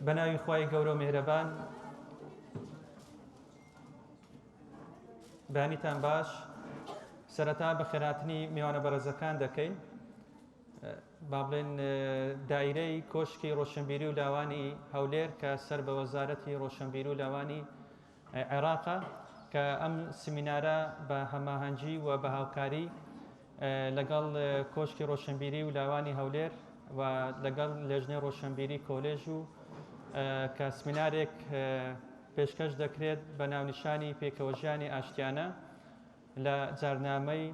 بەناوی خوای گەورە و میهرەبان بەیانیتان باش سەرەتا بە خێراتنی میوانە بەڕێزەکان دەکەین با بڵێن دایرەی کۆشکی ڕۆشنبیری و لاوانی هەولێر کە سەر بە وەزارەتی ڕۆشنبیری و لاوانی عێراقە کە ئەم سمینارە بە هەماهەنگی و بە هاوکاری لەگەڵ کۆشکی ڕۆشنبیری و لاوانی هەولێر و لەگەڵ لێژنەی ڕۆشنبیری کۆلێژ و کە سمینارێک پێشکەش دەکرێت بە ناونیشانی پێکەوەژیانی ئاشتیانە لە جارنامەی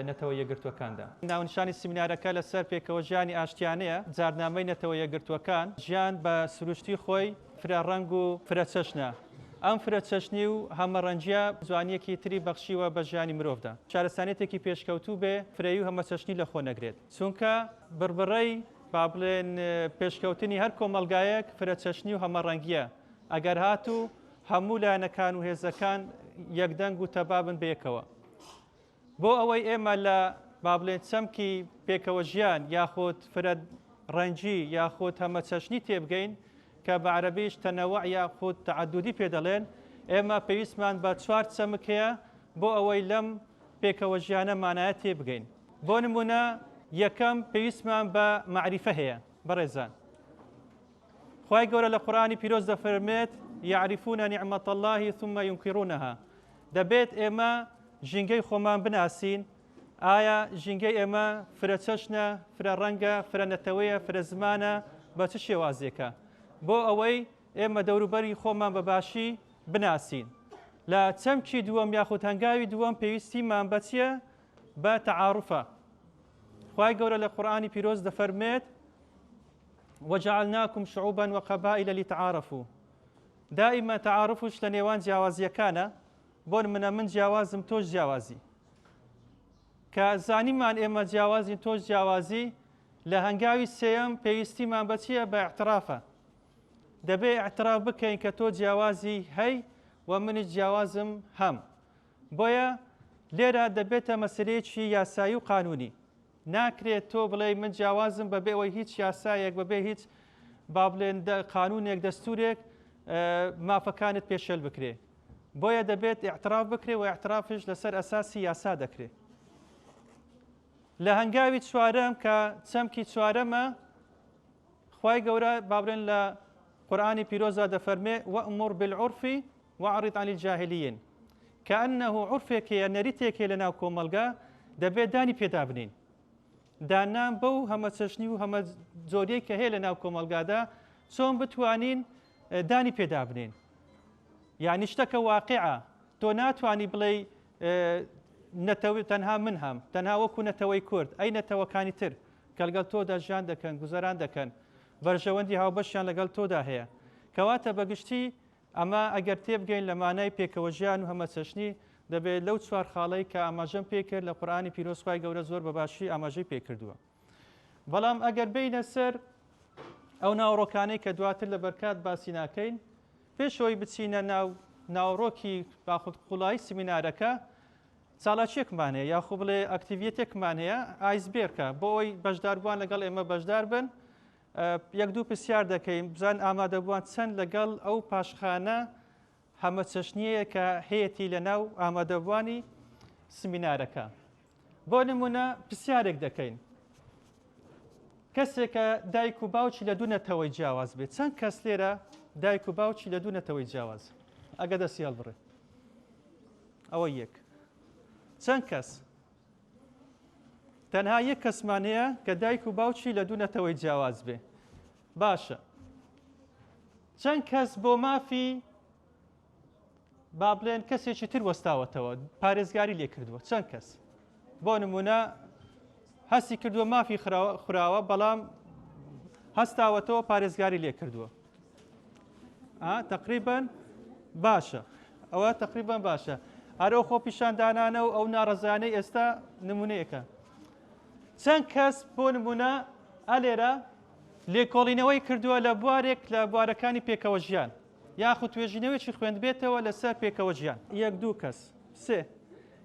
نەتەوە یەکگرتوەکاندا. ناونیشانی سمینارەکە لەسەر پێکەوەژیانی ئاشتیانەیە جارنامەی نەتەوە یەکگرتوەکان ژیان بە سروشتی خۆی فرەڕەنگ و فرەچەشنە. ئەم فرەچەشنی و هەمەڕەنجیە جوانیەکی تری بەخشیوە بە ژیانی مرۆڤدا. شارستانێتێکی پێشکەوتوو بێ فرەیی و هەمەچەشنی لە خۆ نەگرێت. چونکە بڕبڕەی با بڵێن پێشکەوتنی هەر کۆمەلگایەک فرەچەشنی و هەمەڕەنگیە. ئەگەر هاتوو هەموو لایەنەکان و هێزەکان یەکدەنگ و تەبابن بەیەکەوە. بۆ ئەوەی ئێمە لە با بڵێن چەمکی پێکەوەژیان یاخۆت فرەڕەنجی یاخۆت هەمەچەشنی تێبگەین کە بە عەرەبیش تەنەوع یاخۆت تەعەدودی پێدەڵێن ئێمە پێویستمان بە چوار چەمک هەیە بۆ ئەوەی لەم پێکەوەژیانە مانایە تێبگەین. بۆ نمونە یەکەم پێویستمان بە معریفە هەیە بەڕێزان. خوای گەورە لە قورئانی پیرۆز دەفەرمێت یعریفون نعمەت الله ثم ينکرونها. دەبێت ئێمە ژینگەی خۆمان بناسین ئایا ژینگەی ئێمە فرەچەشنە فرەڕەنگە فرەنەتەوەیە فرەزمانە بە چ شێوازێکە بۆ ئەوەی ئێمە دەوروبەری خۆمان بەباشی بناسین. لە چەمکی دووەم یاخود هەنگاوی دووەم پێویستیمان بە چییە؟ بە تەعارفە. خوای گەورە لە قورئانی پیرۆز دەفەرمێت وجعلناكم شعوبا وقبائل لتعارفوا. دائما تعارفش لە نێوان جیاوازیەکانە بۆ منە من جیاوازم تۆش جیاوازی کە زانیمان ئێمە جیاوازین تۆش جیاوازی لە هەنگاوی سێەم پێویستیمان بە چییە؟ بە ئیعترافە. دەبێ ئیعتراف بکەین کە تۆ جیاوازی هەی و منیش جیاوازم هەم. بۆیە لێرە دەبێتە مەسەلەیەکی یاسایی و قانونی. ناکرێت تۆ بڵێ من جیاوازم بەبێ ئەوەی هیچ یاسایەک بەبێ هیچ با بڵێن قانونێک دەستورێک مافەکانت پێشێل بکرێ. بۆیە دەبێت ئیعتراف بکرێ و ئیعترافش لەسەر ئەساسی یاسا دەکرێت. لە هەنگاوی چوارەم کە چەمکی چوارەمە خوای گەورە با بڵێن لە قورئانی پیرۆزا دەفەرمێ وأمر بالعرف وأعرض عن الجاهلين. كأنه عرفێکەیە نەریتێکێ لە ناو کۆمەلگا دەبێت دانی پێدا بنین. دانان بەو هەمەچەشنی و هەمە جۆریەی کە هەیە لە ناو کۆمەلگادا چۆن بتوانین دانی پێدا بنین. یعنی شتەکە واقعە. تۆ ناتوانی بڵێ تەنها من هەم تەنها وەکو نەتەوەی کورد ئەی نەتەوەکانی تر کە لەگەڵ تۆدا ژیان دەکەن گوزەران دەکەن بەرژەوەندی هاوبەشیان لەگەڵ تۆدا هەیە. کەواتە بەگشتی ئەمە ئەگەر تێبگەین لە مانای پێکەوەژیان و هەمەچەشنی دەبێت لەو چوار خاڵەی کە ئاماژەم پێکرد لە قورئانی پیرۆز خوای گەورە زۆر بەباشی ئاماژەی پێکردووە. بەڵام ئەگەر بینە سەر ئەو ناوڕۆکانەی کە دواتر لە بەرکات باسی ناکەین پێشەوەی بچینە ناوڕۆکی باخود قوڵایی سمینارەکە چالاکیەکمان هەیە یاخۆ بڵێ ئەکتیڤیتێکمان هەیە ئایسبێرکە بۆ ئەوی بەشداربووان لەگەڵ ئێمە بەشدار بن یەک دوو پرسیار دەکەین بزان ئامادەبووان چەند لەگەڵ ئەو پاشخانە هەمەچەشنیەیە کە هەیەی لە ناو ئامادەبووانی سمینارەکە. بۆ نمونە پرسیارێک دەکەین کەسێکە دایک و باوکی لە دوو نەتەوەی جیاواز بێت چەند کەس لێرە دایک و باوکی لە دوو نەتەوەی جیاواز ئەگە دەستی هەڵبڕێ ئەوە یەک. چەند کەس؟ تەنها یەک کەسمان هەیە کە دایک و باوکی لە دوو نەتەوەی جیاواز بێ. باشە چەند کەس بۆ مافی با بڵێن کەسێکی تر وەستاوەتەوە پارێزگاری لێ کردووە؟ چەند کەس؟ بۆ نمونە هەستی کردووە مافی خوراوە بەڵام هەستاوەتەوە پارێزگاری لێ کردووە. تقریبان باشە ئەوە تقریبان باشە. هەرۆ خۆ پیشاندانانە و ئەو ناڕەزانەی ئێستا نمونەیەکە. چەند کەس بۆ نمونە ئەلێرە لێکۆڵینەوەی کردووە لە بوارێک لە بوارەکانی پێکەوەژیان یاخود توێژینەوەیکی خوێندبێتەوە لەسەر پێکەوەژیان یەک دوو کەس سێ.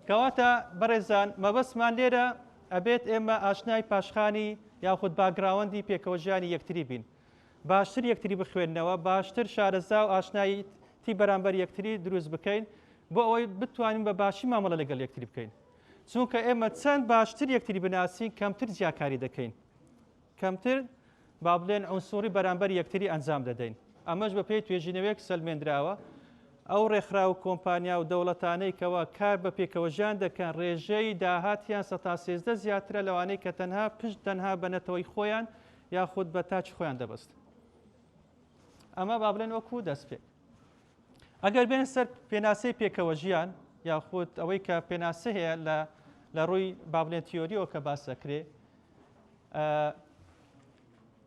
کەواتە بەڕێزان مەبەستمان لێرە ئەبێت ئێمە ئاشنای پاشخانی یاخود باگراوەندی پێکەوەژیانی یەکتری بین. باشتر یەکتری بخوێننەوە، باشتر شارەزا و ئاشنایەتی بەرامبەر یەکتری دروست بکەین بۆ ئەوەی بتوانین بە باشی مامەڵە لەگەڵ یەکتری بکەین. چونکە ئێمە چەند باشتر یەکتری بناسین کەمتر جیاکاری دەکەین، کەمتر با بڵێن عنسوری بەرامبەر یەکتری ئەنجام دەدەین. ئەمەش بە پێی توێژینەوەیەک سەلمێنراوە. ئەو ڕێکخرا و کۆمپانیا و دەوڵەتانەی کەەوە کار بە پێکەوەژیان دەکەن ڕێژەی داهاتیان 13 زیاترە لەوانەی کە تەنها پشت تەنها بەنەتەوەی خۆیان یاخود بە تاچ خۆیان دەبەست. ئەمە با بڵێن وەکو دەست پێ. ئەگەر بێن سەر پێناسەی پێکەوەژیان یاخود ئەوەی کە پێناسە هەیە لە ڕووی با بڵێن تیۆریەوە کە باسەکرێ،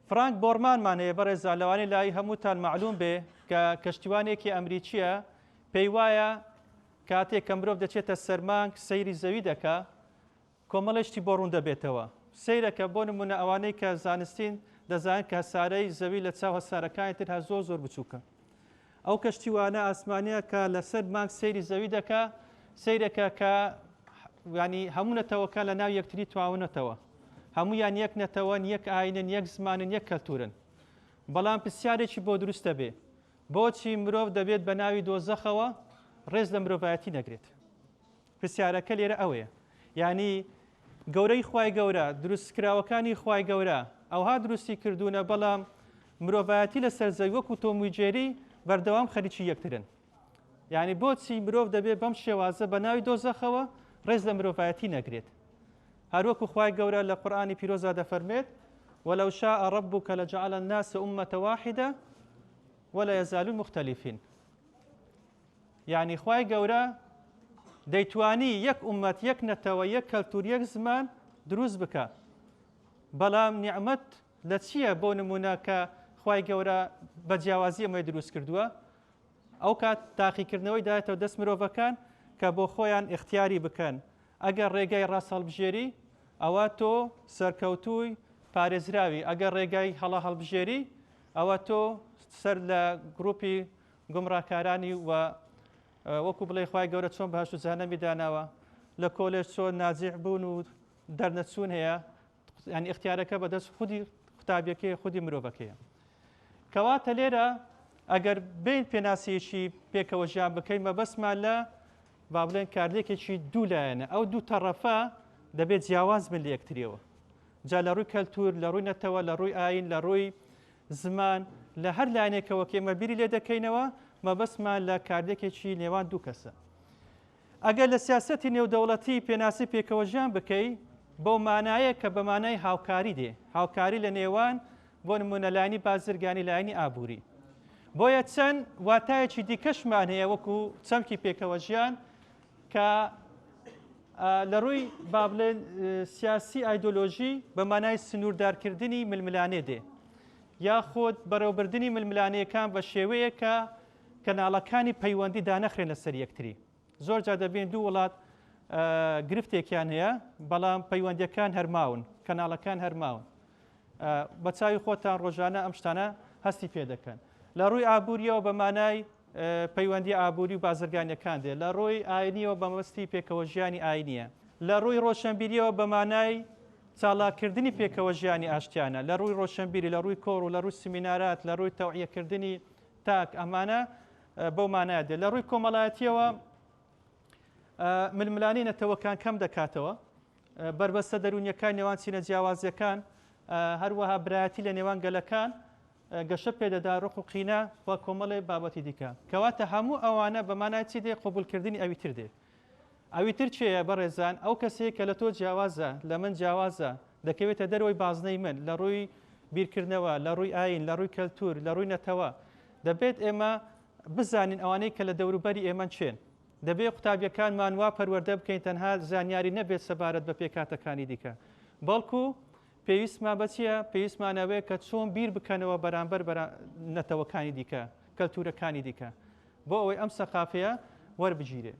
فرانک بۆرمانمان هەیە بەڕێزان لەوانەیە لای هەمووتان معلوم بێ کە کەشتیوانێکی ئەمریکیە، پێی وایە کاتێک کە مرۆڤ دەچێتە سەرمانگ سەیری زەوی دەکا کۆمەڵێشتی بۆ ڕوون دەبێتەوە. سەیرەکە بۆ نمونە ئەوانەی کە زانستین دەزانن کە سارەی زەوی لە چاو هەسارەکانی تر هە زۆر بچووکە. ئەو کەشتیوانە ئاسمانیە کە لەسەر مانگ سەیری زەوی دەکا، سەیرەکە کە ینی هەموو نەتەوەکە لە ناو یەکتری تواونەتەوە، هەمویان یەک نەتەوەن، یەک ئاینن، یەک زمانن، یەک کەلتورن. بەڵام پرسیارێکی بۆ دروستە بێ، بۆچی مرۆڤ دەبێت بە ناوی دۆزەخەوە ڕێز لە مرۆڤایەتی نەگرێت؟ پرسیارەکە لێرە ئەوەیە. یعنی گەورەی خوای گەورە، دروستکراوەکانی خوای گەورە ئەوها دروستی کردوونە، بەڵام مرۆڤایەتی لەسەر زەوی وەکو تۆمویجێری بەردەوام خەریکی یەکترن. یعنی بۆچی مرۆڤ دەبێت بەم شێوازە بە ناوی دۆزەخەوە ڕێز لە مرۆڤایەتی نەگرێت؟ هەروەکو خوای گەورە لە قورئانی پیرۆزا دەفەرمێت وەلەو شاء ربك لجعل الناس أمة واحدة ولا يزالون مختلفين. يعني خوای گەورە دەیتوانی یەک ئومەت، یەک نەتەوە، یەک کەلتور، یەک زمان دروست بکە. بەڵام نیعمەت لە چییە بۆ نمونە کە خوای گەورە بە جیاوازی ئەمەی دروست کردووە؟ ئەو کات تاقیکردنەوەی دایێتەوە دەست مرۆڤەکان کە بۆ خۆیان اختیاری بکەن. ئەگەر ڕێگای ڕاست هەڵبژێری ئەوە تۆ سەرکەوتووی پارێزراوی، ئەگەر ڕێگای هەڵە هەڵبژێری ئەوە تۆ سەر لە گروپی گومڕاکارانی و وەکو بڵێ خوای گەورە چۆن بەهەشت و جەهەنەمی داناوە، لە کۆلێج چۆن ناجیح بوون و دەرنەچوون هەیە. ینی اختیارەکە بەدەست خودی قوتابیەکەی خودی مرۆڤەکەیە. کەواتە لێرە ئەگەر بین پێناسیەکی پێکەوەژیان بکەین مەبەستمان لە با بڵێن کاردێکێکی دوو لایەنە. ئەو دوو تەڕەفە دەبێت جیاواز بن لە یەکتریەوە. جا لە ڕووی کەلتور، لە ڕووی نەتەوە، لە ڕووی ئاین، لە ڕووی زمان، لە هەر لایەنێکەوە کە ئێمە بیری لێ دەکەینەوە مەبەستمان لە کاردێکێکی نێوان دوو کەسە. ئەگەر لە سیاسەتی نێودەوڵەتی پێناسی پێکەوەژیان بکەی بۆ مانایە کە بە مانای هاوکاری دێ، هاوکاری لە نێوان بۆ نمونە لایەنی بازرگانی، لایەنی ئابووری. بۆیە چەند واتایەکی دیکەشمان هەیە وەکو چەمکی پێکەوەژیان کە لە ڕووی با بڵێن سیاسی ئایدۆلۆژی بە مانای سنووردارکردنی ململانێ دێ، یاخود بەڕێوەبردننی ململانەیەکان بە شێوەیە کە کەناڵەکانی پەیوەندی دانەخرێن لەسەر یەکتری. زۆر جا دەبێن دوو وڵات گرفتێکیان هەیە بەڵام پەیوەندیەکان هەرماون، کەناڵەکان هەرماون. بە چاوی خۆتان ڕۆژانە ئەم شتانە هەستی پێ دەکەن. لە ڕووی ئابووریەوە بە مانای پەیوەندی ئابووری و بازرگانیەکان دێ، لە ڕۆی ئاینیەوە بە مەبەستی پێکەوەژیانی ئاینیە، لە ڕووی ڕۆشنبیریەوە بە مانای چاڵاکردنی پێکەوەژیانی ئاشتیانە، لە ڕووی ڕۆشنبیری، لە ڕووی کۆڕ و لە ڕووی سمینارات، لە ڕووی تەوعیەکردنی تاک ئەمانە بەو مانایە دێ. لە ڕووی کۆمەڵایەتیەوە ململانی نەتەوەکان کەم دەکاتەوە، بربەستە دەرونیەکان نێوان چینە جیاوازیەکان، هەروەها برایەتی لە نێوان گەلەکان گەشە پێدەدا ڕق و قینە و کۆمەڵی بابەتی دیکە. کەواتە هەموو ئەوانە بە مانای چی دێ؟ قبولکردنی ئەویتر دێ. ئەویتر چێە بەڕێزان؟ ئەو کەسەیە کە لە تۆ جیاوازە، لە من جیاوازە، دەکەوێتە دەرەوەی بازنەی من لە ڕووی بیرکردنەوە، لە ڕووی ئاین، لە ڕووی کەلتور، لە ڕووی نەتەوە. دەبێت ئێمە بزانین ئەوانەی کە لە دەوروبەری ئێمە چێن. دەبێت قوتابیەکانمان وا پەروەردە بکەین تەنها زانیاری نەبێت سەبارەت بە پێکاتەکانی دیکە، بەڵکو پێویستمان بەچیە؟ پێویستمانەوەیە کە چۆن بیر بکەنەوە بەرامبەر نەتەوەکانی دیکە، کەلتورەکانی دیکە، بۆ ئەوەی ئەم سەقافەیە وەربگیرێ.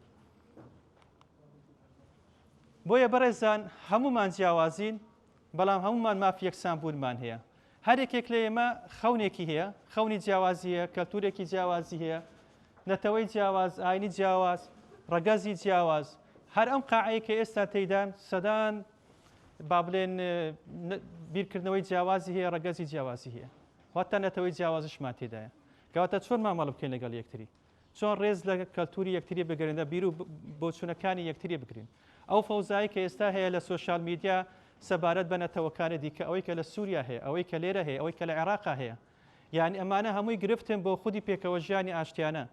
بۆیە بەڕێزان هەمومان جیاوازین، بەڵام هەمومان مافی یەکسان بوونمان هەیە. هەرێکێک لە ئێمە خەونێکی هەیە، خەونی جیاوازی هەیە، کەلتورێکی جیاوازی هەیە، نەتەوەی جیاواز، ئاینی جیاواز، ڕەگەزی جیاواز. هەر ئەم قاعەیە کە ئێستا تێیدان سەدان با بڵێن بیرکردنەوەی جیاوازی هەیە، ڕەگەزی جیاوازی هەیە. واتە نەتەوەی جیاوازشمان تێدایە کەواتە چۆن مامەڵ بکەین لەگەڵ یەکتری چۆن ڕێز لە کەلتوری یەکتری بگەڕێنە بیر و بۆچوونەکانی یەکتری بگرین ئەو فەوزایی کە ئێستا هەیە لە سۆشال میدیا سەبارەت بە نەتەوەکانی دیکە ئەوەی کە لە سووریا هەیە ئەوەی کە لێرە هەیە ئەوەی کە لە عێراقا هەیە یعنی ئەمانە هەمووی گرفتن بۆ خودی پێکەوە ژیانی ئاشتیانە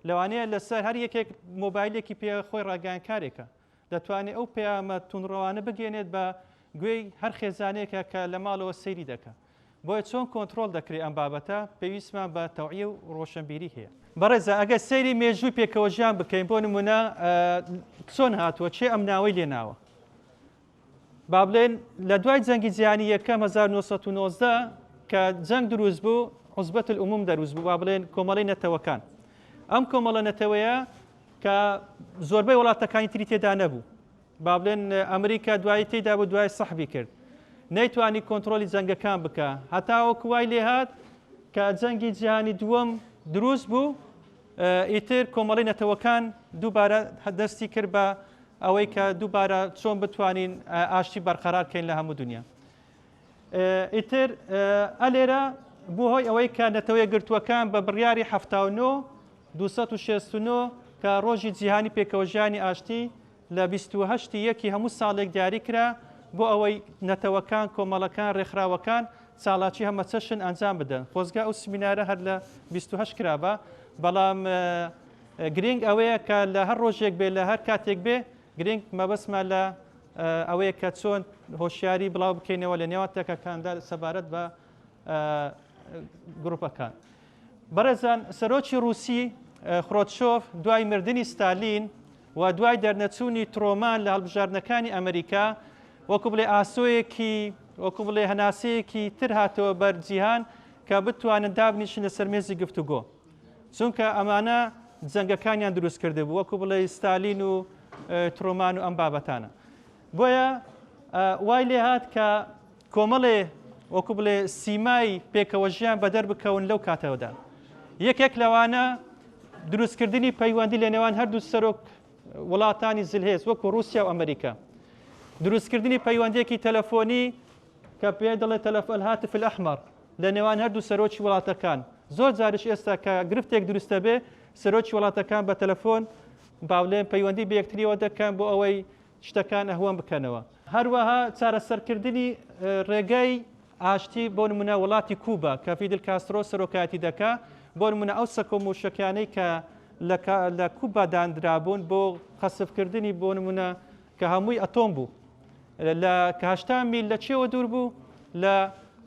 لەوانەیە لەسەر هەر یەکێک مۆبایلێکی پێ خۆی ڕاگەیانکارێکە دەتوانێت ئەو پەیامە تونڕەوانە بگەێنێت بە گوێی هەر خێزانەیەکە کە لە ماڵەوە سەیری دەکە بۆیە چۆن کۆنتترۆل دەکرێت ئەم بابەتە پێویستمان بە تەوعیە و ڕۆشنبیری هەیە بەڕێزە ئەگە سەیری مێژووی پێکەوە ژیان بکەین بۆ نمونە چۆن هاتووە چێ ئەم ناوەی لێناوە با بڵێن لە دوای جەنگی جیهانی یەکەم 1990 کە جەنگ دروست بوو حوزبەت العموم دەروست بوو با بڵێن کۆمەڵی نەتەوەکان ئەم کۆمەڵە نەتەوەیە کە زۆربەی وڵاتەکانی تری تێدا نەبوو با بڵێن ئەمریکا دوای تێدا بوو دوای سەحبی کرد نەیتوانی کۆنتترۆلی جەنگەکان بکە هەتاوەکو وای لێهات کە جەنگی جیهانی دووەم دروست بوو ئیتر کۆمەڵی نەتەوەکان دووبارە دەستی کرد بە ئەوەی کە دووبارە چۆن بتوانین ئاشتی بەرقەرارکەین لە هەموو دنیا ئیتر ئەلێرە بۆ هۆی ئەوەی کە نەتەوەیە گرتووەکان بە بڕیاری 79 269 کە ڕۆژی جیهانی پێکەوەژیانی ئاشتی لە 28 یەکی هەموو ساڵێک دیاری کرا بۆ ئەوەی نەتەوەکان کۆمەڵەکان ڕێکخراوەکان ساڵاتی هەمە چەشن ئەنجام بدەن خۆزگا ئەو سمینارە هەر لە 28 کرابە بەڵام گرنگ ئەوەیە کە لە هەر ڕۆژێک بێ لە هەر کاتێک بێ گرنگ مەبەسمە لە ئەوەیە کە چۆن هۆشیاری بڵاو بکەینەوە لە نێوان تەکەکاندا سەبارەت بە گروپەکان بەڕێزان سەرۆکی رووسی خرۆتشۆف دوای مردنی ستالین و دوای دەرنەچوونی ترۆمان لە هەڵبژاردنەکانی ئەمریکا وەکو بڵێ ئاسۆیەکی وەکو بڵێ هەناسەیەکی تر هاتەوە بەر جیهان کە بتوانن دابنیشن لەسەر مێزی گفتوگۆ چونکە ئەمانە جەنگەکانیان دروست کرده بوو وەکو بڵێ ستالین و ترۆمان و ئەم بابەتانە بۆیە وای لێ هات کە کۆمەڵێ وەکو بڵێ سیمای پێکەوە ژیان بەدەر بکەون لەو کاتەوەدا یەکێک لەوانە دروستکردنی پەیوەندی لە نێوان هەردوو سەرۆک وڵاتانی زلهێز وەکو رووسیا و ئەمریکا دروستکردنی پەیوەندێکی تەلەفۆنی کە پێ دەڵێ الهاتف الأحمر لە نێوان هەردوو سەرۆکی وڵاتەکان زۆر جارش ئێستا کە گرفتێک دروستە بێ سەرۆکی وڵاتەکان بە تەلەفۆن باولێن پەیوەندی بە یەکتریەوە دەکەن بۆ ئەوەی شتەکان ئەهوان بکەنەوە هەروەها چارەسەرکردنی ڕێگەی ئاشتی بۆ نمونە وڵاتی کوبا کە فیدل کاسترۆ سەرۆکایەتی دەکا بۆ نمونە ئەو سەکۆموشەکانەی کە لە کوبا دانرابوون بۆ خەسفکردنی بۆ نمونە کە هەمووی ئەتۆم بوو کە 80 میل لە چێوە دوور بوو لە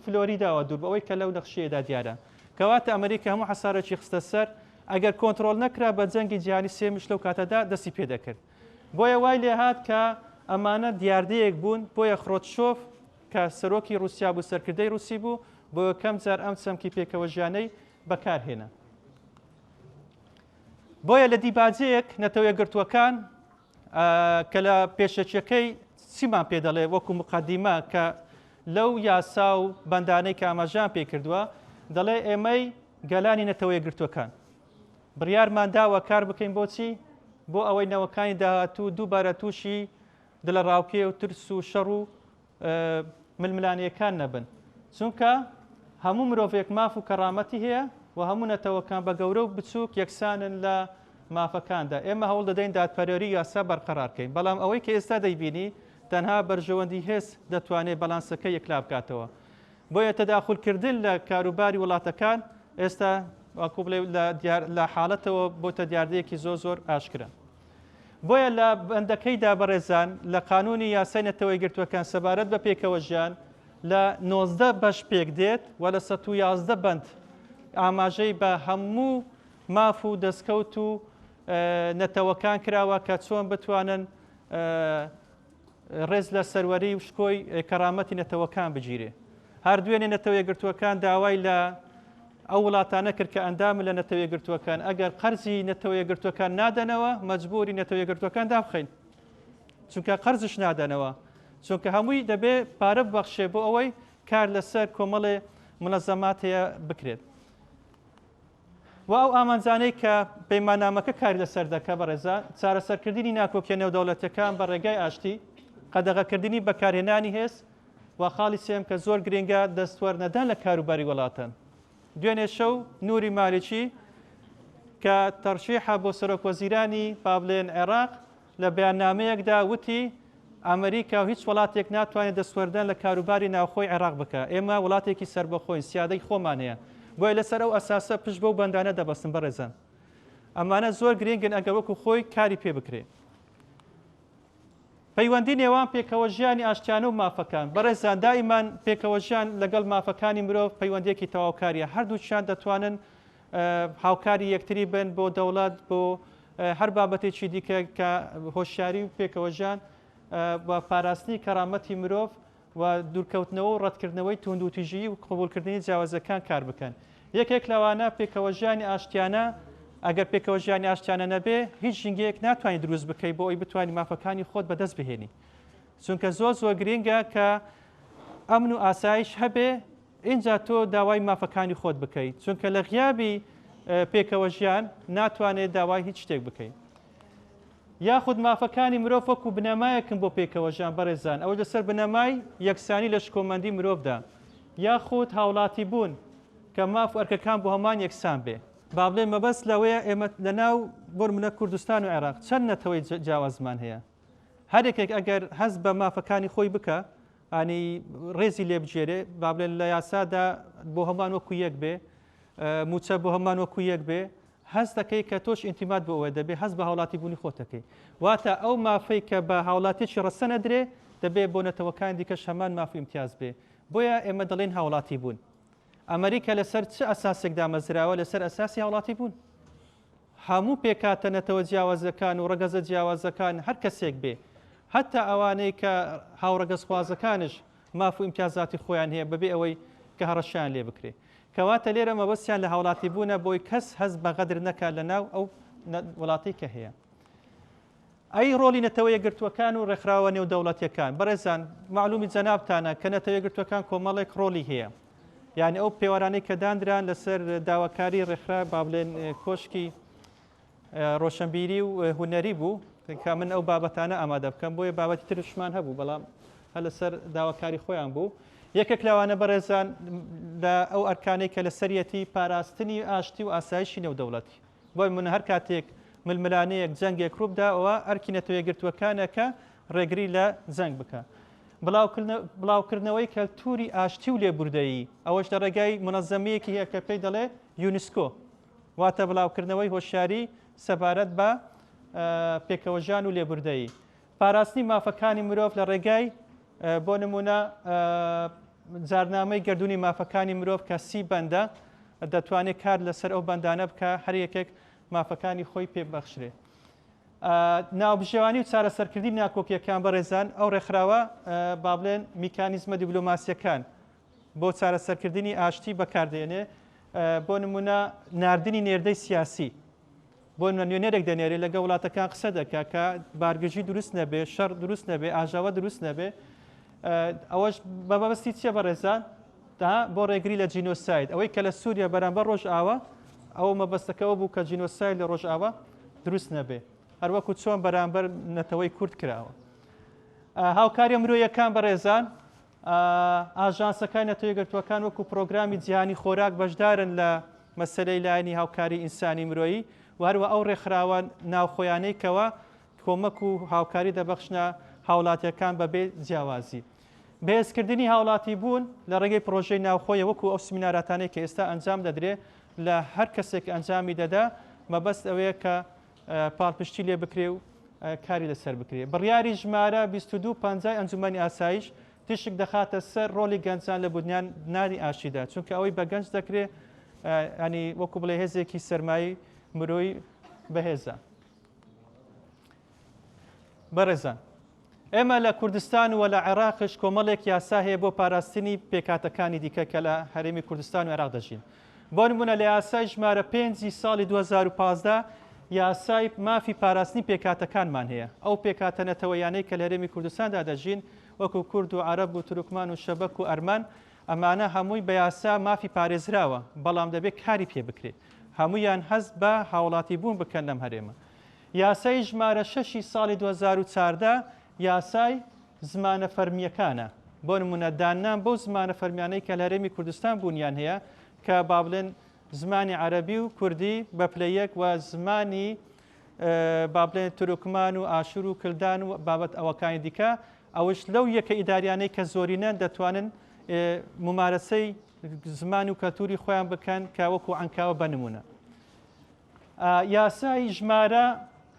فلۆریداوە دوور بوو ئەوەی کە لەو نەخشەیەدا دیارە کەواتە ئەمریکا هەموو حەسارەکی خستە سەر ئەگەر کۆنتترۆل نەکرا بە جەنگی جیهانی سێمش لەو کاتەدا دەستی پێ دەکرد بۆیە وای لێ هات کە ئەمانە دیاردەیەک بوون بۆیە خرۆتشۆف کە سەرۆکی رووسیا بوو سەرکردەی رووسی بوو بۆ یەکەم جار ئەم چەمکی پێکەوە ژیانەی بەکارهێنا بۆیە لە دیباجەیەک نەتەوەیە گرتووەکان کە لە پێشەچیەکەی چیمان پێ دەڵێ وەکو مقدیمە کە لەو یاسا و بەندانەی کە ئاماژیان پێ کردووە دەڵێ ئێمەی گەلانی نەتەوەیە گرتووەکان بڕیارمان داوە کار بکەین بۆچی بۆ ئەوەی نەوەکانی داهاتوو دووبارە تووشی دلە ڕاوکێ و ترس و شەڕ و ململانیەکان نەبن چونکە هەموو مرۆڤێک ماف و کەڕامەتی هەیە و هەموو نەتەوەکان بە گەورە و بچووک یەکسانن لە مافەکاندا ئێمە هەوڵ دەدەین دادپەروەری یاسا بەرقەرارکەین بەڵام ئەوەی کە ئێستا دەیبینی تەنها بەرژەوەندی هێز دەتوانێت بەلانسەکە یەکلا بکاتەوە بۆیە تەداخولکردن لە کاروباری وڵاتەکان ئێستا وەکو بڵێ لە حاڵەتەوە بۆتە دیاردەیەکی زۆر ئاشکرا بۆیە لە بەندەکەیدا بەڕێزان لە قانونی یاسای نەتەوەی گرتووەکان سەبارەت بە پێکەوە ژیان لە 19 بەش پێک دێت و لە 111 بەند ئاماژەی بە هەموو ماف و دەستکەوت و نەتەوەکان کراوە کە چۆن بتوانن ڕێز لە سەروەری و شکۆی کەرامەتی نەتەوەکان بگیرێ هەردوێنێ نەتەوەیە گرتووەکان داوای لە ئەو وڵاتانە کرد کە ئەندامن لە نەتەوەیە گرتووەکان ئەگەر قەرزی نەتەوەیە گرتووەکان نادەنەوە مەجبوری نەتەوەیە گرتووەکان دابخەین چونکە قەرزش نادەنەوە چونکە هەمووی دەبێ پارە ببەخشێ بۆ ئەوەی کار لەسەر کۆمەڵێ منەزەمات هەیە بکرێت و ئەو ئامانجانەی کە پەیماننامەکە کاری لەسەر دەکە بەڕێزە چارەسەرکردنی ناکۆکیە نێودەوڵەتەکان بە ڕێگای ئاشتی قەدەغەکردنی بەکارهێنانی هێز و خاڵی سێم کە زۆر گرنگە دەستوەرنەدان لە کاروباری وڵاتان دوێنێ شەو نوری مالیکی کە تەرشیحە بۆ سەرۆکوەزیرانی با بڵێن عێراق لە بەیاننامەیەکدا وتی ئەمریکا و هیچ وڵاتێک ناتوانێت دەستوەردان لە کاروباری ناوخۆی عێراق بکە ئێمە وڵاتێکی سربەخۆین سیادەی خۆمان هەیە بۆیە لەسەر ئەو ئەساسە پشت بەو بەندانە دەبەستن بەڕێزان ئەمانە زۆر گرنگن ئەگەر وەکو خۆی کاری پێ بکرێت پەیوەندی نێوان پێکەوە ژیانی ئاشتیانە و مافەکان بەڕێزان دائیمان پێکەوە ژیان لەگەڵ مافەکانی مرۆڤ پەیوەندێکی تەواوکاریە هەردووچیان دەتوانن هاوکاری یەکتری بن بۆ دەوڵات بۆ هەر بابەتێکی دیکە کە هۆشیاری و پێکەوە ژیان بە پاراستنی کەرامەتی مرۆڤ و دوورکەوتنەوە و ڕەتکردنەوەی توندوتیژی و قبولکردنی جیاوازەکان کار بکەن یەکێک لەوانە پێکەوە ژیانی ئاشتیانە ئەگەر پێکەوە ژیانی ئاشتیانە نەبێ هیچ ژینگەیەک ناتوانانی دروست بکەیت بۆ ئەوی بتوانانی مافەکانی خۆت بەدەست بهێنی چونکە زۆر گرنگە کە ئەمن و ئاسایش هەبێ اینجا تۆ داوای مافەکانی خۆت بکەیت چونکە لە غیابی پێکەوە ژیان ناتوانێت داوای هیچ شتێک بکەیت یاخود مافەکانی مرۆڤ وەکو بنەمایەکن بۆ پێکەوە ژیان بەڕێزان ئەوە لەسەر بنەمای یەکسانی لە شکۆمەندی مرۆڤدا یاخود هاوڵاتی بوون کە ماف و ئەرکەکان بۆ هەمان یەکسان بێ با بڵێن مەبەست لەوەیە ئێمە لەناو بۆ منە کوردستان و عێراق چەند نەتەوەی جیاوازمان هەیە هەرێکێک ئەگەر هەست بە مافەکانی خۆی بکە ئانی ڕێزی لێ بجێرێ با بڵێن لە یاسادا بۆ هەمان وەکو یەک بێ موچە بۆ هەمان وەکو یەک بێ هەست دەکەی کە تۆش ئینتیمات بۆ ئەوە دەبێ هەست بە هاوڵاتی بوونی خۆتەکەی واتە ئەو مافەی کە بە هاوڵاتیی ڕەسە نەدرێ دەبێ بۆ نەتەوەکان دیکەش هەمان مافی امتیاز بێ بۆیە ئێمە دەڵێن هاوڵاتی بوون ئەمریکا لەسەر چه ئەساسێک دامەزراوە لەسەر ئەساسی هاوڵاتی بوون هەموو پێکاتە نەتەوە جیاوازەکان و ڕەگەزە جیاوازەکان هەر کەسێک بێ حتا ئەوانەی کە هاوڕەگەزخوازەکانش ماف و امتیازاتی خۆیان هەیە بەبێ ئەوەی کە هەڕەشیان لێ بکرێ کەواتە لێرە مەبەستیان لە هاوڵاتی بوونە بۆی کەس هەست بە غەدر نەکات لە ناو ئەو وڵاتی کە هەیە ئەی ڕۆلی نەتەوە یەکگرتووەکان و ڕێکخراوە نێودەوڵەتیەکان بەڕێزان معلومی جەنابتانە کە نەتەوە یەکگرتووەکان کۆمەڵێک ڕۆلی هەیە یعنی ئەو پێوەرانەی کە دانران لەسەر داواکاری ڕێکخرا با بڵێن کۆشکی ڕۆشنبیری و هونەری بوو کە من ئەو بابەتانە ئامادە بکەم بۆیە بابەتی ترشمان هەبوو بەڵام هەر لەسەر داواکاری خۆیان بوو یەکێک لەوانە بەڕێزان لە ئەو ئەرکانەی کە لە سەرەتی پاراستنی ئاشتی و ئاسایشی نێودەوڵەتی بۆی من هەر کاتێک ململانەیەک جەنگێک ڕووبدا ئەوە ئەرکی نەتەوە یەکگرتووەکانەکە ڕێگری لە جەنگ بکە بڵاوکردنەوەی کەلتوری ئاشتی و لێبوردەیی ئەوەش لە ڕێگای منەزەمەیەکی هەیە کە پێی دەڵێ یونسکۆ واتە بڵاوکردنەوەی هۆشیاری سەبارەت بە پێکەوەژان و لێبوردەیی پاراستنی مافەکانی مرۆڤ لە ڕێگای بۆ نمونە جارنامەی گردوونی مافەکانی مرۆڤ کە 30 بەندە دەتوانێت کار لەسەر ئەو بەندانە بکە هەر یەکێک مافەکانی خۆی پێبەخشرێ ناوبژێوانی و چارەسەرکردی ناکۆکیەکان بەڕێزان ئەو ڕێکخراوە با بڵێن میکانیزمە دیبلۆماسیەکان بۆ چارەسەرکردنی ئاشتی بەکاردێنێ بۆ نمونە ناردنی نێردەی سیاسی بۆ نوێنەرێک دەنێرێت لەگە وڵاتەکان قسە دەکات کە بارگەژی دروست نەبێ شەڕ دروست نەبێ ئاژاوە دروست نەبێ ئەوەش بە مەبەستی چیە بەڕێزان بۆ ڕێگری لە جینۆساید ئەوەی کە لە سووریا بەرامبەر ڕۆژئاوا ئەوە مەبەستەکەەوە بوو کە جینۆساید لە ڕۆژئاوا دروست نەبێ هەروەکو چۆن بەرامبەر نەتەوەی کورد کراوە هاوکاری مرۆیەکان بەڕێزان ئاژانسەکان نەتەوە یەکگرتووەکان وەکو پرۆگرامی جیهانی خۆراک بەشدارن لە مەسەلەی لایەنی هاوکاری ئینسانی مرۆیی و هەروە ئەو ڕێکخراوە ناوخۆیانەی کەوە کۆمەک و هاوکاری دەبەخشنە هاوڵاتیەکان بەبێ جیاوازی بەهێزکردنی هاوڵاتی بوون لە ڕێگەی پرۆژەی ناوخۆیە وەکو ئەو سمیناراتانەی کە ئێستا ئەنجام دەدرێت لە هەر کەسێک ئەنجامی دەدا مەبەست ئەوەیە کە پاڵپشتی لێ بکرێ و کاری لەسەر بکرێ بڕیاری ژمارە 2250 ئەنجومەنی ئاسایش تشک دەخاتە سەر ڕۆلی گەنجان لە بودنیان نانی ئاشیدا چونکە ئەوەی بە گەنج دەکرێت ینی وەکو بڵێ هێزێکی سەرمایی مرۆی بەهێزە بەڕێزان ئێمە لە کوردستان و لە عێراقش کۆمەڵێک یاسا هەیە بۆ پاراستنی پێکاتەکانی دیکە کە لە هەرێمی کوردستان و عێراق دەژین بۆ نمونە لە یاسای ژمارە 5 ساڵی 2015 یاسای مافی پاراستنی پێکاتەکانمان هەیە ئەو پێکاتەنەتەوەیانەی کە لە هەرێمی کوردستاندا دەژین وەکو کورد و عەرەب و تورکمان و شەبەک و ئەرمان ئەمانە هەمووی بە یاسا مافی پارێزراوە بەڵام دەبێت کاری پێ بکرێت هەمویان هەست بە هاوڵاتی بوون بکەن لەم هەرێمە یاسای ژمارە 6 ساڵی 2014 یاسای زمانە فەرمیەکانە بۆ نمونە دانان بەو زمانە فەرمیانەی کە لە هەرێمی کوردستان بوونیان هەیە کە با بڵێن زمانی عەرەبی و کوردی بە پلەیەک و زمانی با بڵێن تورکمان و ئاشور و کلدان و بابەت ئەوەکانی دیکە ئەوش لەو یەکە ئیداریانەی کە زۆرینەن دەتوانن ممارەسەی زمان و کەلتوری خۆیان بکەن کە وەکو عەنکاوە بنمونە. یاسای ژمارە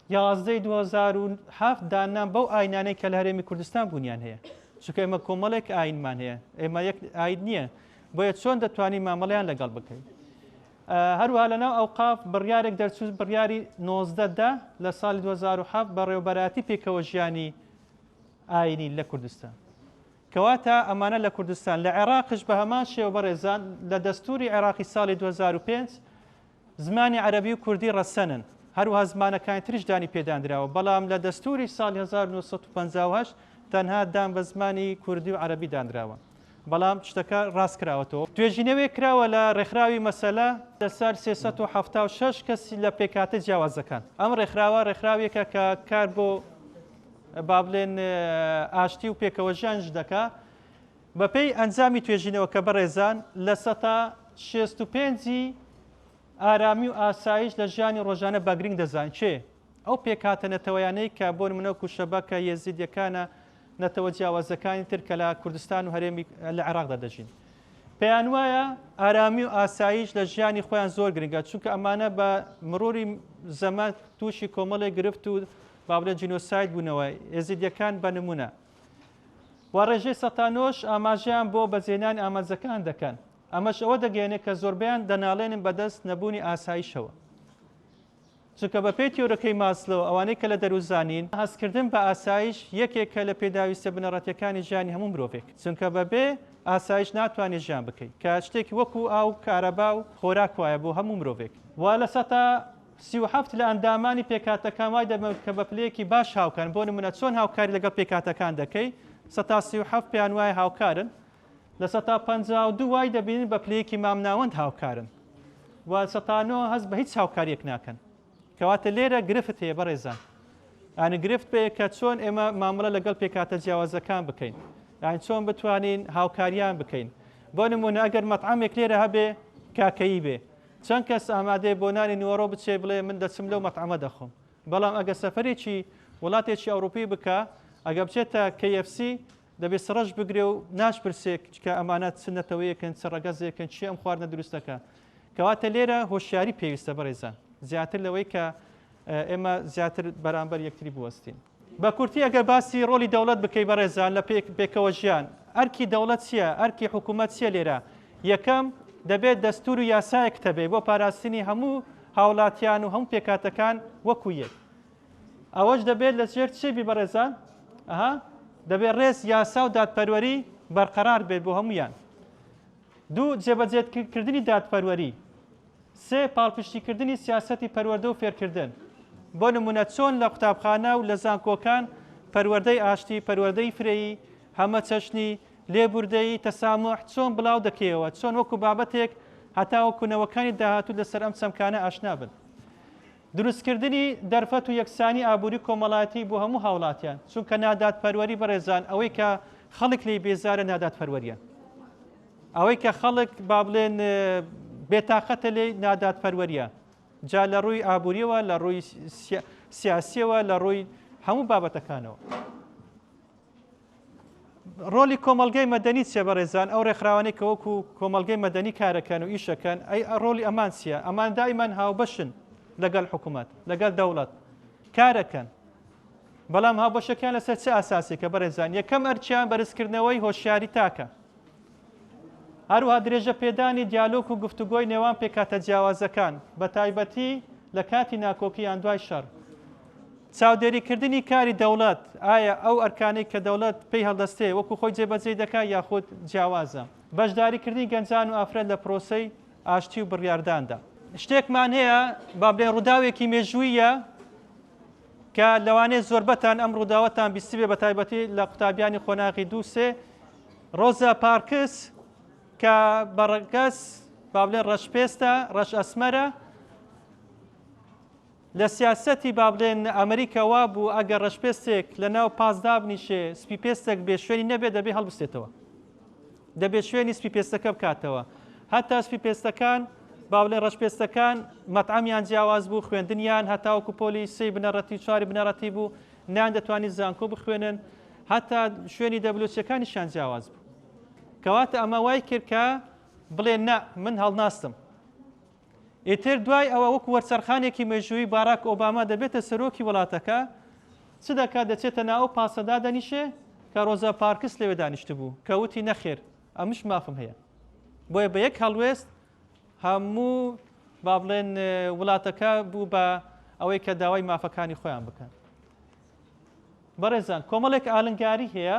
11/2007 دانان بەو ئاینانەی کە لە هەرێمی کوردستان بوونیان هەیە، چونکە ئێمە کۆمەڵێک ئاینمان هەیە، ئێمە یەک ئاین نییە، بۆیە چۆن دەتوانین مامەڵەیان لەگەڵ بکەین. هەروها لەناو ئەوقاف بڕیارێک دەرچوو بڕیاری 19دا لە ساڵی 2007 بە ڕێوەبەراتی پێکەوە ژیانی ئاینی لە کوردستان. کەواتە ئەمانە لە کوردستان. لە عێراقش بە هەمان شێوە بەڕێزان لە دەستوری عێراقی ساڵی 2005 زمانی عەرەبی و کوردی ڕەسەنن، هەروها زمانەکانی تریش دانی پێدانراوە، بەڵام لە دەستوری ساڵی 1958 تەنها دان بە زمانی کوردی و عەرەبی دانراوە، بەڵام شتەکە ڕاست کراوەتەوە. توێژینەوەی کراوە لە ڕێکخراوی مەسەلە لەسەر 376 کەسی لە پێکاتە جیاوازەکان. ئەم ڕێکخراوە ڕێکخراوێکە کە کار بۆ با بڵێن ئاشتی و پێکەوەژیانش دەکا. بەپێی ئەنجامی توێژینەوە کە بەڕێزان لە 65 ئارامی و ئاسایش لە ژیانی ڕۆژانە بەگرنگ دەزان چێ ئەو پێکاتە نەتەوەیانەی کە بۆ نمونەوەکو شەبەکە یەزیدیەکانە نەتەوە جیاوازەکانی تر کە لە کوردستان و هەرێمی لە عێراقدا دەژین. پێیان وایە ئارامی و ئاسایش لە ژیانی خۆیان زۆر گرنگە، چونکە ئەمانە بە مروری زەمان تووشی کۆمەڵی گرفت و با بڵێن جینۆساید بوونەوە، یەزیدیەکان بە نمونە. و ڕێژەی سەتانۆش ئاماژەیان بۆ بەجێنانی ئامانجەکان دەکەن. ئەمەش ئەوە دەگەێنێت کە زۆربیان دەناڵێنن بەدەست نەبوونی ئاسایشەوە. چونکە بە پێی تیۆرەکەی ماسلۆ ئەوانەی کە لە دەروزانین هەستکردن بە ئاسایش یەکێکە لە پێداویستە بنەڕەتیەکانی ژیانی هەموو مرۆڤێک، چونکە بەبێ ئاسایش ناتوانێت ژیان بکەیت، کە شتێکی وەکو ئاو کارەبا و خۆراک وایە بۆ هەموو مرۆڤێک. وا لە 37 لە ئەندامانی پێکاتەکان وای دەبێت کە بە پلەیەکی باش هاوکارن. بۆ نمونە چۆن هاوکاری لەگەڵ پێکاتەکان دەکەی، 37 پێیان وایە هاوکارن، لە 152 وای دەبینن بە پلەیەکی مامناوەند هاوکارن، و 109 هەست بە هیچ هاوکاریەک ناکەن. کەواتە لێرە گرفت هەیە بەڕێزان، یعنی گرفت بێ کە چۆن ئێمە مامەڵە لەگەڵ پێکاتە جیاوازەکان بکەین، یعنی چۆن بتوانین هاوکاریان بکەین. بۆ نمونە ئەگەر مەطعەمێک لێرە هەبێ کاکەیی بێ، چەند کەس ئامادەیە بۆ نانی نیوەڕۆ بچێ بڵێ من دەچم لەو مەطعەمە دەخۆم، بەڵام ئەگە سەفەرێکی وڵاتێکی ئەوروپی بکە، ئەگە بچێتە KFC دەبێت سڕەش بگرێ و ناشپرسێک کە ئەمانەت سنەتەوەیەکن چڕەگەزێکن چی ئەم خواردنە دروستەکە. کەواتە لێرە هۆشیاری پێویستە بەڕێزان، زیاتر لەوەی کە ئێمە زیاتر بەرامبەر یەکتری بوەستین. بە کورتی ئەگەر باسی ڕۆلی دەوڵەت بکەی بەڕێزان لە پێکەوە ژیان، ئەرکی دەوڵەت چییە؟ ئەرکی حکوومەت چییە لێرە؟ یەکەم دەبێت دەستور و یاسایەک هەبێ بۆ پاراستنی هەموو هاوڵاتیان و هەموو پێکاتەکان وەکو یەک. ئەوەش دەبێت لە ژێر چێبی بەڕێزان؟ دەبێت ڕێز یاسا و دادپەروەری بەرقەرار بێت بۆ هەمویان. دوو جێبەجێکردنی دادپەروەری. سێ پاڵپشتیکردنی سیاسەتی پەروەردە و فێرکردن. بۆ نمونە چۆن لە قوتابخانە و لە زانکۆکان پەروەردەی ئاشتی، پەروەردەی فرەیی، هەمە چەشنی، لێبوردەیی، تەسامح چۆن بڵاو دەکەیەوە، چۆن وەکو بابەتێک هەتا وەکوونەوەکانی داهاتوو لەسەر ئەم چەمکانە ئاشنا بن. دروستکردنی دەرفەت و یەکسانی ئابووری کۆمەڵایەتی بۆ هەموو هاوڵاتیان، چونکە نادادپەروەری بەڕێزان ئەوەی کە خەڵک لێی بێزارە نادادپەروەریە، ئەوەی کە خەڵک با بڵێن بێتاقەتە لێی نادادپەروەریە، جا لە ڕووی ئابووریەوە، لە ڕووی سیاسیەوە، لە ڕووی هەموو بابەتەکانەوە. ڕۆلی کۆمەڵگەی مەدەنی چیە بەڕێزان؟ ئەو ڕێکخراوانەی کە وەکو کۆمەڵگەی مەدەنی کارەکەن و ئیشەکەن، ئەی ڕۆلی ئەمان چییە؟ ئەمان دائیمان هاوبەشن لەگەڵ حکوومەت، لەگەڵ دەوڵەت کارەکەن، بەڵام هاوبەشەکان لەسەر چه ئاساسێکە بەڕێزان؟ یەکەم ئەرچیان بەرزکردنەوەی هۆشیاری تاکە، هەروها درێژە پێدانی دیالۆگ و گفتوگۆی نێوان پێکاتە جیاوازەکان، بە تایبەتی لە کاتی ناکۆکی یان دوای شەڕ. چاودێریکردنی کاری دەوڵەت، ئایا ئەو ئەرکانەی کە دەوڵەت پێی هەڵدەستێ وەکو خۆی جێبەجێ دەکات یاخود جیاوازە. بەشداریکردنی گەنجان و ئافرەت لە پرۆسەی ئاشتی و بڕیارداندا. شتێکمان هەیە با بڵێن ڕووداوێکی مێژوویە کە لەوانەیە زۆربەتان ئەم ڕووداوەتان بیستی بێ، بە تایبەتی لە قوتابیانی خۆناغی 2-3 ڕۆزا پارکس کە بەڕگەس با بڵێن ڕەشپێستە، ڕەش ئەسمەرە، لە سیاسەتی با بڵێن ئەمریکا وا بوو ئەگەر ڕەشپێستێک لە ناو پازدا بنیشێ سپیپێستێک بێ شوێنی نەبێت دەبێ هەڵبستێتەوە، دەبێت شوێنی سپیپێستەکە بکاتەوە. هەتا سپی پێستەکان با بڵێن ڕەشپێستەکان مەتعەمیان جیاواز بوو، خوێندنیان هەتاوەکو پۆلی سێی بنەڕەتی چواری بنەڕەتی بوو، نان دەتوانین زانکۆ بخوێنن، هەتا شوێنی دەبلوچەکانیشان جیاواز بوو. کەواتە ئەمە وای کرد کە بڵێن نا من هەڵناستم. ئیتر دوای ئەوە وەکو وەرچەرخانێکی مێژووی باراک ئۆباما دەبێتە سەرۆکی وڵاتەکە، چ دەکات دەچێتە ناو پاسەدا دەنیشێ کە ڕۆزا پارکس لەوێ دانیشت بوو کە وتی نەخێر ئەمش مافم هەیە. بۆیە بە یەک هەڵوێست هەموو با بڵێن وڵاتەکە بوو بە ئەوەی کە داوای مافەکانی خۆیان بکەن. بەڕێزان کۆمەڵێک ئالنگاری هەیە،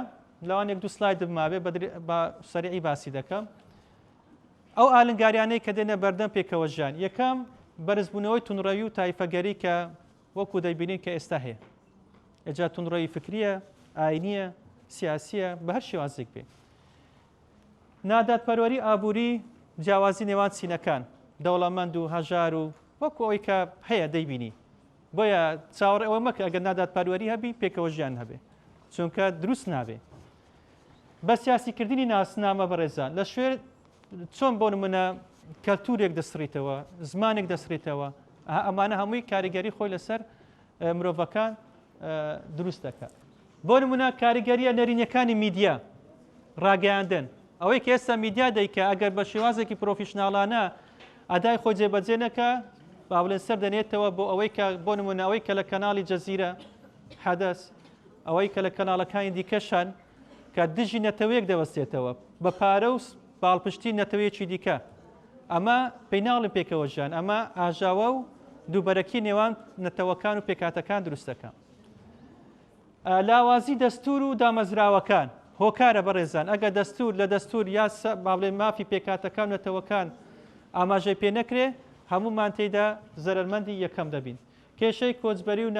لەوان 1-2 سلایدم مابێ بە سەریعی باسی دەکەم. ئەو ئالنگاریانەی کە دێنە بەردەم پێکەوەژیان، یەکەم بەرزبوونەوەی تونڕەوی و تایفەگەری کە وەکو دەیبینین کە ئێستا هەیە. ئەجا تونڕەوی فکریە، ئاینیە، سیاسیە، بە هەر شێوازێک بێ. نادادپەروەری ئابووری، جیاوازی نێوان چینەکان، دەوڵەمەند و هەژار و وەکو ئەوەی کە هەیە دەیبینی. بۆیە چاوەڕ ئەوە مەکە ئەگەر نادادپەروەری هەبی پێکەوەژیان هەبێ، چونکە دروست نابێ. بە سیاسیکردنی ناسنامە بەڕێزان لە شوێ چۆن بۆ نمونە کەلتورێک دەسڕیتەوە، زمانێک دەسڕیتەوە، ئەمانە هەمووی کاریگەری خۆی لەسەر مرۆڤەکان دروست دەکات. بۆ نمونە کاریگەریە نەرینەکانی میدیا ڕاگەیاندن، ئەوەی کە ئێستا میدیا دەیکە ئەگەر بە شێوازێکی پرۆفیشناڵانە ئەدای خۆی جێبەجێ نەکە، با بڵێن سەر دەنێتەوە بۆ ئەوەی کە بۆ نمونە ئەوەی کە لە کەناڵی جەزیرە حەدەس، ئەوەی کە لە کەناڵەکانی دیکەشان کە دژی نەتەوەیەک دەوەستێتەوە بە پارە و باڵپشتی نەتەوەیەکی دیکە. ئەمە پێی ناڵم پێکەوەژیان، ئەمە ئاژاوە و دووبەرەکی نێوان نەتەوەکان و پێکاتەکان دروستەکە. لاوازی دەستور و دامەزراوەکان هۆکارە بەڕێزان، ئەگە دەستور لە دەستور یا با بڵێن مافی پێکاتەکان و نەتەوەکان ئاماژەی پێ نەکرێ، هەمومان تێیدا زەرمەندی یەکەم دەبین. کێشەی کۆچبەری و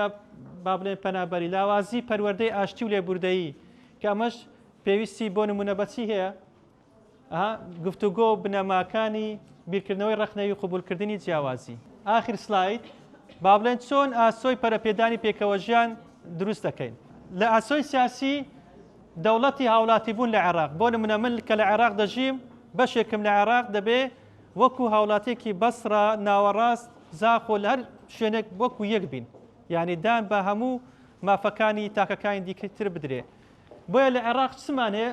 با بڵێن پەنابەری، لاوازی پەروەردەی ئاشتی و لێبوردەیی کە ئەمەش پێویستی بۆ نمونە بەچی هەیە، گفتوگۆ بنەماکانی بیرکردنەوەی ڕەخنەوی و قبولکردنی جیاوازی. آخر سلاید با بڵێن چۆن ئاسۆی پەرەپێدانی پێکەوەژیان دروست دەکەین. لە ئاسۆی سیاسی دەوڵەتی هاوڵاتی بوون لە عێراق، بۆ نمونە من کە لە عێراق دەژیم بەشێکم لە عێراق دەبێ وەکو هاوڵاتێکی بەسرە ناوەڕاست زاخۆ لە هەر شوێنێک وەکو یەک بین، یعنی دان بە هەموو مافەکانی تاکەکانی دیکەتر بدرێ. بۆیە لە عێراق چمان هەیە؟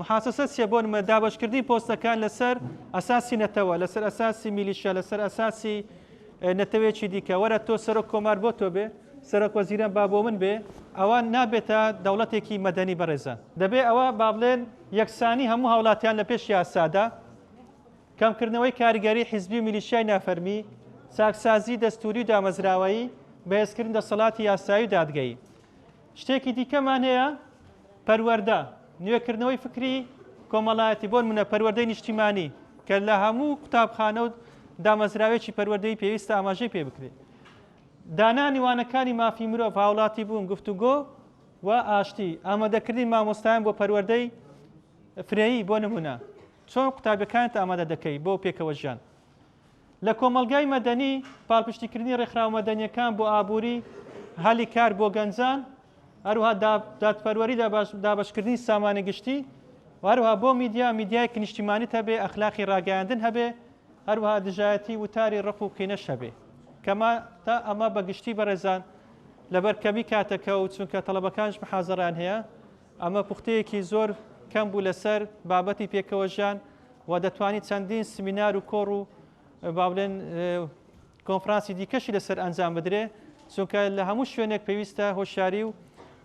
محاسسە چیە؟ بۆ نمونە دابەشکردنی پۆستەکان لەسەر ئەساسی نەتەوە، لەسەر ئەساسی میلیشە، لەسەر ئەساسی نەتەوەیەکی دیکە. وەرە تۆ سەرۆک کۆمار بۆ تۆ بێ، سەرۆک وەزیران با بۆ من بێ، ئەوە نابێتە دەوڵەتێکی مەدەنی بەڕێزان. دەبێ ئەوە با بڵێن یەکسانی هەموو هاوڵاتیان لە پێش یاسادا، کەمکردنەوەی کاریگەری حیزبی و میلیشیای نافەرمی، چاکسازی دەستوری و دامەزراوەیی، بەهێزکردن دەسەڵاتی یاسایی و دادگەیی. شتێکی دیکەمان هەیە پەروەردە، نوێکردنەوەی فکری کۆمەڵایەتی، بۆ نمونە پەروەردەی نیشتیمانی کە لە هەموو قوتابخانە و دامەزراوێکی پەروەردەی پێویستە ئاماژەی پێ بکرێت. دانانی وانەکانی مافی مرۆڤ، هاوڵاتی بوون، گفتوگۆ و ئاشتی، ئامادەکردنی مامۆستایان بۆ پەروەردەی فرێیی، بۆ نمونە چۆن قوتابەکانت ئامادە دەکەی بۆ پێکەوەژیان. لە کۆمەلگای مەدەنی پاڵپشتیکردنی ڕێکخراو مەدەنیەکان بۆ ئابووری، هەلی کار بۆ گەنجان، هەروەها دادپەروەری دابەشکردنی سامانە گشتی، و هەروەها بۆ میدیایەکی نیشتیمانیت هەبێ، ئەخلاقی ڕاگەیاندن هەبێ، هەروەها دژایەتی وتاری ڕق و قینەش هەبێ. کەما تا ئەمە بەگشتی بەڕێزان لەبەر کەمی کاتەکە و چونکە تەڵەبەکانش محازەران هەیە، ئەمە پوختەیەکی زۆر کەم بوو لەسەر بابەتی پێکەوەژیان و دەتوانیت چەندین سمینار و کۆڕ و با بڵێن کۆنفرانسی دیکەشی لەسەر ئەنجام بدرێ، چونکە لە هەموو شوێنێک پێویستە هۆشیاری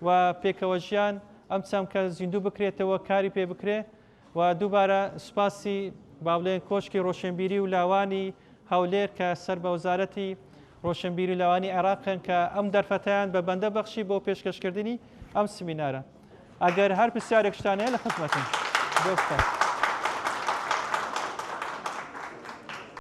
و پێکەوەژیان ئەم چەمکە زیندوو بکرێتەوە، کاری پێ بکرێ. و دووبارە سوپاسی با بڵێن کۆشکی ڕۆشنبیری و لاوانی هەولێر کە سەر بە وەزارەتی ڕۆشنبیری و لاوانی عێراقن کە ئەم دەرفەتیان بە بەندە بەخشی بۆ پێشکەشکردنی ئەم سمینارە. ئەگەر هەر پرسیارێک شتانەیە لە خزمەتم.